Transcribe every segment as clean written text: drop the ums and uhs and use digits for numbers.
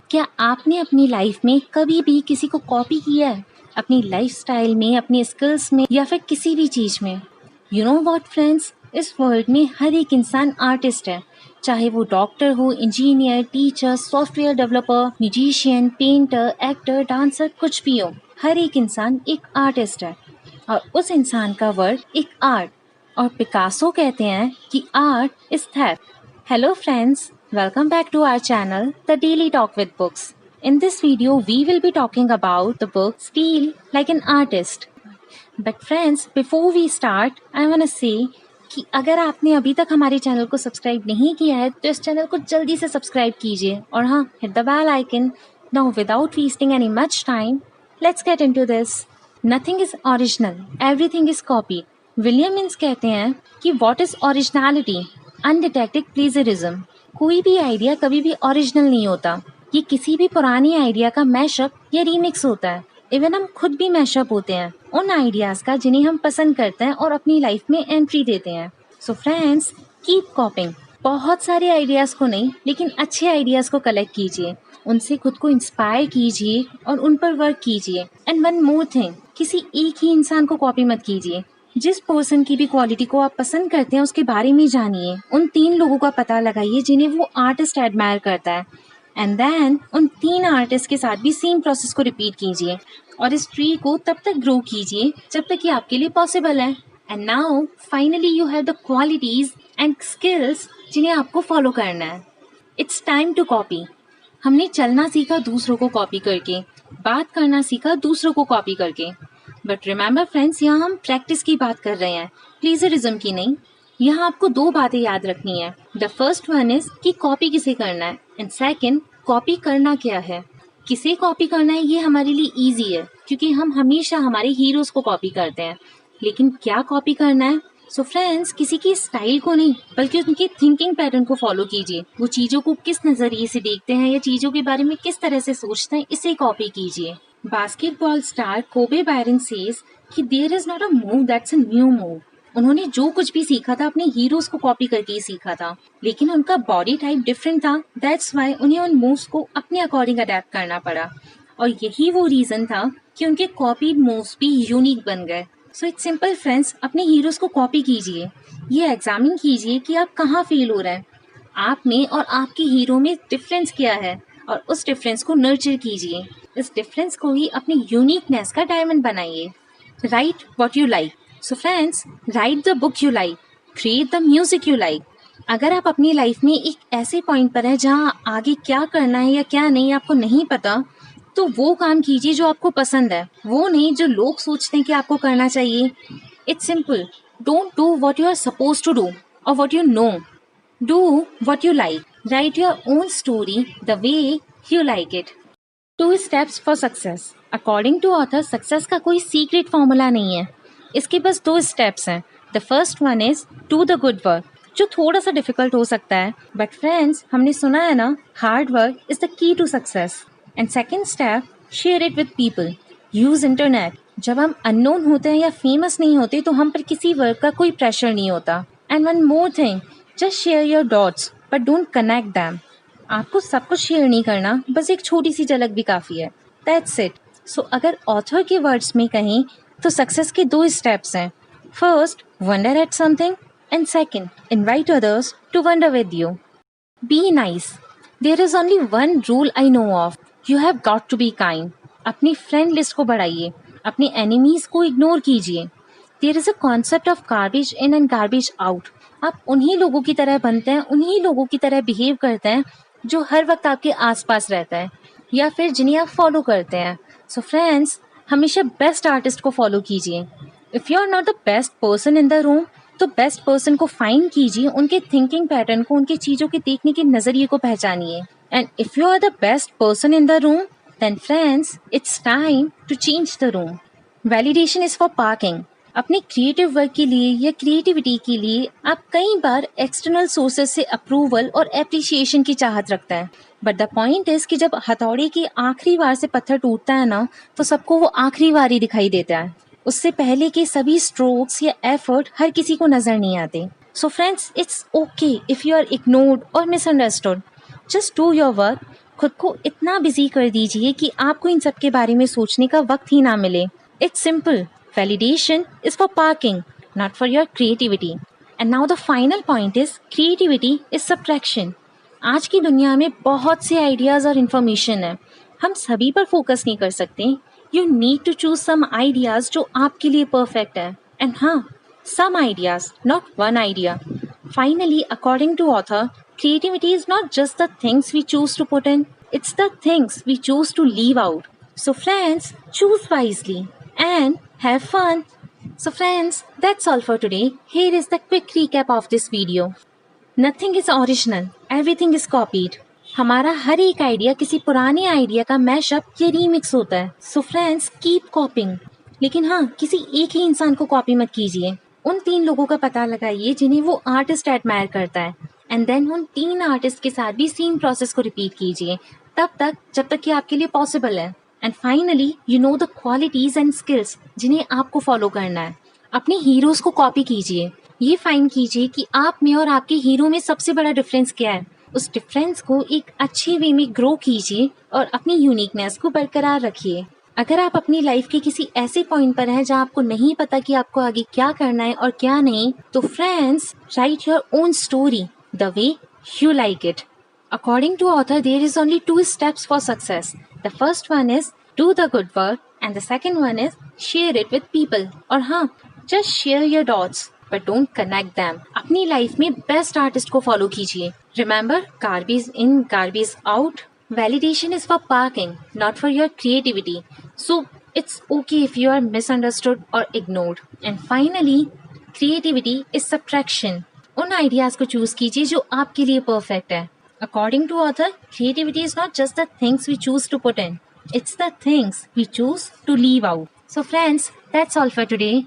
क्या आपने अपनी लाइफ में कभी भी किसी को कॉपी किया है? अपनी लाइफस्टाइल में, अपनी स्किल्स में या फिर किसी भी चीज़ में? यू नो व्हाट फ्रेंड्स, इस वर्ल्ड में हर एक इंसान आर्टिस्ट है। चाहे वो डॉक्टर हो, engineer, teacher, software developer, musician, painter, actor, dancer, कुछ भी हो। हर एक इंसान एक आर्टिस्ट है और उस इंसान का वर्क एक आर्ट। और पिकासो कहते हैं कि art is theft. Hello friends, welcome back to our channel, The Daily Talk with Books. In this video, we will be talking about the book Steal Like an Artist. But friends, before we start, I want to say कि अगर आपने अभी तक हमारे channel को subscribe नहीं किया है तो इस चैनल को जल्दी से सब्सक्राइब कीजिए और हाँ, hit the bell icon. Now without wasting any much time, let's get into this. Nothing is original, everything is copied. William mince कहते हैं कि what is originality? Undetected plagiarism. कोई भी आइडिया कभी भी ओरिजिनल नहीं होता। ये किसी भी पुरानी आइडिया का मैशअप या रीमिक्स होता है। इवन हम खुद भी मैशअप होते हैं उन आइडियाज का जिन्हें हम पसंद करते हैं और अपनी लाइफ में एंट्री देते हैं। So friends, keep कॉपिंग। बहुत सारे आइडियाज को नहीं, लेकिन अच्छे आइडियाज को कलेक्ट कीजिए, उनसे खुद को इंस्पायर कीजिए और उन पर वर्क कीजिए। एंड वन मोर थिंग, किसी एक ही इंसान को कॉपी मत कीजिए। जिस पर्सन की भी क्वालिटी को आप पसंद करते हैं उसके बारे में जानिए। उन 3 लोगों का पता लगाइए जिन्हें वो आर्टिस्ट एडमायर करता है एंड देन उन 3 आर्टिस्ट के साथ भी सेम प्रोसेस को रिपीट कीजिए और इस ट्री को तब तक ग्रो कीजिए जब तक ये आपके लिए पॉसिबल है। And now finally you have the qualities and skills जिन्हें आपको फॉलो करना है। It's time to copy. हमने चलना सीखा दूसरों को कॉपी करके, बात करना सीखा दूसरों को कॉपी करके। बट रिमेंबर फ्रेंड्स, यहाँ हम प्रैक्टिस की बात कर रहे हैं, प्लेजरिज्म की नहीं। यहाँ आपको 2 बातें याद रखनी है। द फर्स्ट वन इज कि कॉपी किसे करना है एंड सेकंड, कॉपी करना क्या है। किसे कॉपी करना है ये हमारे लिए इजी है क्योंकि हम हमेशा हमारे हीरोज को कॉपी करते हैं, लेकिन क्या कॉपी करना है? सो फ्रेंड्स, किसी की स्टाइल को नहीं बल्कि उनके थिंकिंग पैटर्न को फॉलो कीजिए। वो चीज़ों को किस नज़रिए से देखते हैं या चीज़ों के बारे में किस तरह से सोचते हैं, इसे कॉपी कीजिए। Basketball star Kobe Bryant says कि there is not a move that's a new move. उन्होंने जो कुछ भी सीखा था अपने हीरोज को कॉपी करके ही सीखा था, लेकिन उनका बॉडी टाइप डिफरेंट था। दैट्स वाई उन्हें उन मूव्स को अपने अकॉर्डिंग अडेप्ट करना पड़ा और यही वो रीजन था कि उनके कॉपीड मूव्स भी यूनिक बन गए। सो इट्स सिंपल फ्रेंड्स, अपने हीरोज को कॉपी कीजिए। ये एग्जामिन कीजिए कि आप कहाँ फेल हो रहे हैं। आप में और आपके हीरो में डिफरेंस क्या है और उस डिफरेंस को नर्चर कीजिए। इस डिफरेंस को ही अपनी यूनिकनेस का डायमंड बनाइए। Right what you like. So friends, right the book you like, create the music you like. अगर आप अपनी लाइफ में एक ऐसे पॉइंट पर हैं जहाँ आगे क्या करना है या क्या नहीं आपको नहीं पता, तो वो काम कीजिए जो आपको पसंद है, वो नहीं जो लोग सोचते हैं कि आपको करना चाहिए। It's simple, don't do what you are suppose to do और what you know, do what you like. Write your own story the way you like it. 2 steps for success. According to author, success का कोई secret formula नहीं है, इसके बस 2 steps हैं। The first one is do the good work, जो थोड़ा सा डिफिकल्ट हो सकता है, बट फ्रेंड्स हमने सुना है ना, hard work is the key to success. And second step, share it with people, use internet. जब हम अननोन होते हैं या फेमस नहीं होते तो हम पर किसी वर्क का कोई प्रेशर नहीं होता। And one more thing, just share your dots but don't connect them. आपको सब कुछ शेयर नहीं करना, बस एक छोटी सी झलक भी काफ़ी है। That's it. सो अगर ऑथर के वर्ड्स में कहें तो सक्सेस के 2 स्टेप्स हैं। First, wonder at something and second, invite others to wonder with you. Be nice. There is only one rule I know of, you have got to be kind. अपनी friend list को बढ़ाइए, अपने एनिमीज को ignore कीजिए। There is a concept of garbage in and garbage out. आप उन्हीं लोगों की तरह बनते हैं, उन्हीं लोगों की तरह बिहेव करते हैं जो हर वक्त आपके आसपास रहता है या फिर जिन्हें आप फॉलो करते हैं। सो फ्रेंड्स, हमेशा बेस्ट आर्टिस्ट को फॉलो कीजिए। If you are not the best person in the room, तो बेस्ट पर्सन को फाइंड कीजिए, उनके थिंकिंग पैटर्न को, उनकी चीज़ों के देखने के नज़रिए को पहचानिए। And if you are the best person in the room, then friends it's time to change the room. Validation is for parking. अपने क्रिएटिव वर्क के लिए या क्रिएटिविटी के लिए आप कई बार एक्सटर्नल सोर्सेज से अप्रूवल और एप्रिसिएशन की चाहत रखते हैं, बट द पॉइंट इज कि जब हथौड़े की आखिरी बार से पत्थर टूटता है ना, तो सबको वो आखिरी बार ही दिखाई देता है। उससे पहले के सभी स्ट्रोक्स या एफर्ट हर किसी को नजर नहीं आते। So friends, it's okay if you are ignored और misunderstood. Just do your work, खुद को इतना बिजी कर दीजिए कि आपको इन सब के बारे में सोचने का वक्त ही ना मिले। It's simple, validation is for parking, not for your creativity. And now the final point is creativity is subtraction. आज की दुनिया में बहुत से आइडियाज और इन्फॉर्मेशन है, हम सभी पर फोकस नहीं कर सकते। You need to choose some ideas जो आपके लिए परफेक्ट है। एंड हाँ, some ideas, not one idea. Finally, according to author, creativity is not just the things we choose to put in, it's the things we choose to leave out. So friends, choose wisely and have fun. So friends, that's all for today. Here is the quick recap of this video. Nothing is original, everything is copied. हमारा हर एक idea किसी पुराने idea का mashup या remix होता है। So friends, keep कॉपिंग, लेकिन हाँ, किसी एक ही इंसान को कॉपी मत कीजिए। उन 3 लोगों का पता लगाइए जिन्हें वो आर्टिस्ट एडमायर करता है, एंड देन उन 3 आर्टिस्ट के साथ भी सेम प्रोसेस को रिपीट कीजिए, तब तक जब तक कि आपके लिए पॉसिबल है। And finally, you know the qualities and skills जिन्हें आपको फॉलो करना है। अपने हीरोज को कॉपी कीजिए, ये फाइंड कीजिए कि आप में और आपके हीरो में सबसे बड़ा डिफरेंस क्या है। उस डिफरेंस को एक अच्छे वे में ग्रो कीजिए और अपनी यूनिकनेस को बरकरार रखिए। अगर आप अपनी लाइफ के किसी ऐसे पॉइंट पर हैं जहां आपको नहीं पता कि आपको आगे क्या करना है और क्या नहीं, तो friends, write your own story the way you like it. According to author, there is only 2 steps for success. The first one is do the good work and the second one is share it with people. और हाँ, just share your dots but don't connect them. अपनी life में best artist को follow कीजिए। Remember, garbage in, garbage out. Validation is for parking, not for your creativity. So it's okay if you are misunderstood or ignored. And finally, creativity is subtraction. उन ideas को choose कीजिए जो आपके लिए perfect है। According to author, creativity is not just the things we choose to put in. It's the things we choose to leave out. So friends, that's all for today.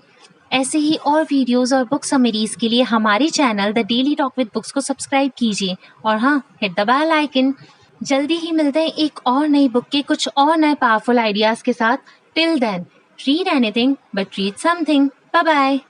ऐसे ही और videos और book summaries के लिए हमारे channel the daily talk with books को subscribe कीजिए और हाँ, हिट द बेल आइकन। जल्दी ही मिलते हैं एक और नई बुक के कुछ और नए पावरफुल आइडियाज के साथ। Till then, read anything but read something. Bye bye.